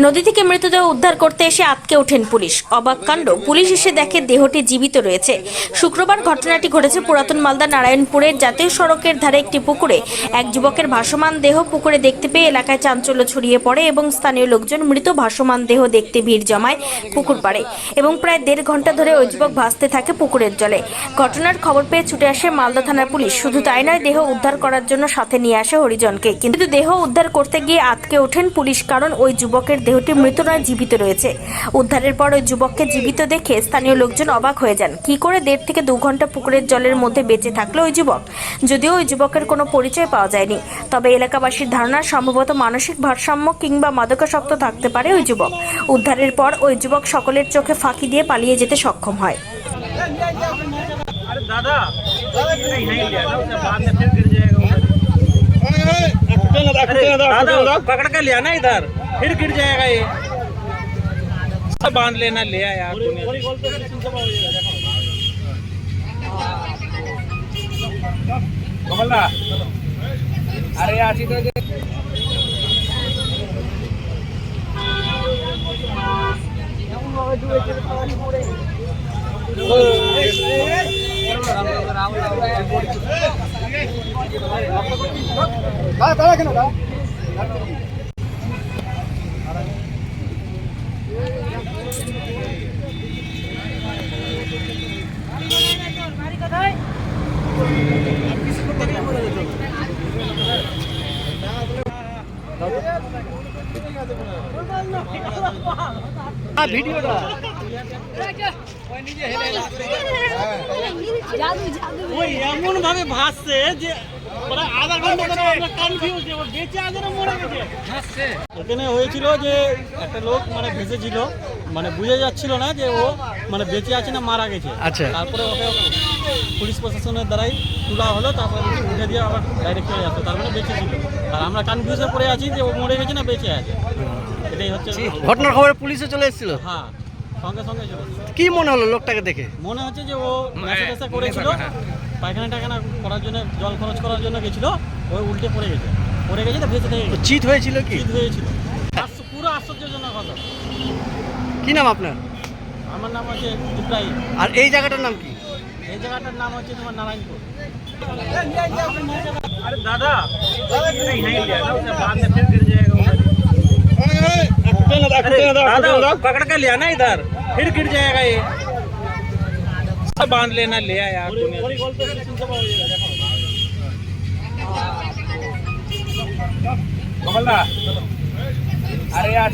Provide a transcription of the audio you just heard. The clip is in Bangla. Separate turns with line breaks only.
নদী থেকে মৃতদেহ উদ্ধার করতে এসে আটকে ওঠেন পুলিশ। অবাক কাণ্ড, পুলিশ এসে দেখে দেহটি জীবিত রয়েছে। শুক্রবার ঘটনাটি ঘটেছে পুরাতন মালদা নারায়ণপুরের জাতীয় সড়কের ধারে একটি পুকুরে। এক যুবকের ভাসমান দেহ পুকুরে দেখতে পেয়ে এলাকায় চাঞ্চল্য ছড়িয়ে পড়ে এবং স্থানীয় লোকজন মৃত ভাসমান দেহ দেখতে ভিড় জমায় পুকুর পাড়ে এবং প্রায় 1.5 ঘন্টা ধরে ওই যুবক ভাসতে থাকে পুকুরের জলে। ঘটনার খবর পেয়ে ছুটে আসে মালদা থানার পুলিশ। শুধু তাই নয়, দেহ উদ্ধার করার জন্য সাথে নিয়ে আসে হরিজনকে। কিন্তু দেহ উদ্ধার করতে গিয়ে আটকে ওঠেন পুলিশ, কারণ ওই যুবকের দেহটি মৃত নয়, জীবিত রয়েছে। উদ্ধারের পর ওই যুবককে জীবিত দেখে স্থানীয় লোকজন অবাক হয়ে যান। কি করে 1.5 থেকে 2 ঘন্টা পুকুরের জলের মধ্যে বেঁচে থাকলো ওই যুবক? যদিও ওই যুবকের কোনো পরিচয় পাওয়া যায়নি, তবে এলাকাবাসীর ধারণা সম্ভবত মানসিক ভারসাম্য কিংবা মাদকাসক্ত থাকতে পারে ওই যুবক। উদ্ধারের পর ওই যুবক সকলের চোখে ফাঁকি দিয়ে পালিয়ে যেতে সক্ষম হয়।
अरे दादा नहीं लिया ना उसे बाद में फिर गिर जाएगा दादा पकड़ के लिया ना इधर, फिर गिर जाएगा ये। सब बांध लेना, लिया यार कमला। अरे आची तो ভিডিওটা ওই এমন ভাবে ভাসছে যে প্রায় আধা ঘন্টা ধরে আমরা কনফিউজ যে ও বেঁচে আছে না মরে গেছে। ভাসছে এখানে হয়েছিল যে একটা লোক মানে ভেসেছিল, মানে বুঝে যাচ্ছিল না যে ও মানে বেঁচে আছে না মারা গেছে। আচ্ছা, তারপরে ওকে পুলিশ প্রশাসনের দ্বারাই তোলা হলো, তারপরে উঠে দিয়ে আবার ডাইরেক্ট চলে আসতো, তার মানে বেঁচে ছিল। আর আমরা কনফিউজে পড়ে আছি যে ও মরে গেছে না বেঁচে আছে। এটাই হচ্ছে
ঘটনার খবরে পুলিশে চলে এসেছিল।
হ্যাঁ, সঙ্গে সঙ্গে চলে এসেছে।
কি মনে হলো লোকটাকে দেখে?
মনে হচ্ছে যে ও নেশা করেছিল, পায়খানা টায়খানা করার জন্য, জল খরচ করার জন্য গেছিল, ওই উল্টে পড়ে গেছে তো ভেসে থেকে গেছে।
চিট হয়েছিল কি?
চিত হয়েছিল। পুরো আশ্চর্যজনক কথা।
কি নাম আপনার?
আমার নাম হচ্ছে ইব্রাহিম।
আর এই জায়গাটার নাম কি?
এই জায়গাটার নাম হচ্ছে তোমার নারায়ণপুর। अरे दादा नहीं लिया ना उसे बाद में फिर गिर जाएगा दादा पकड़ के लिया ना इधर, फिर गिर जाएगा ये। सब बांध लेना, लिया यार कमला। अरे यार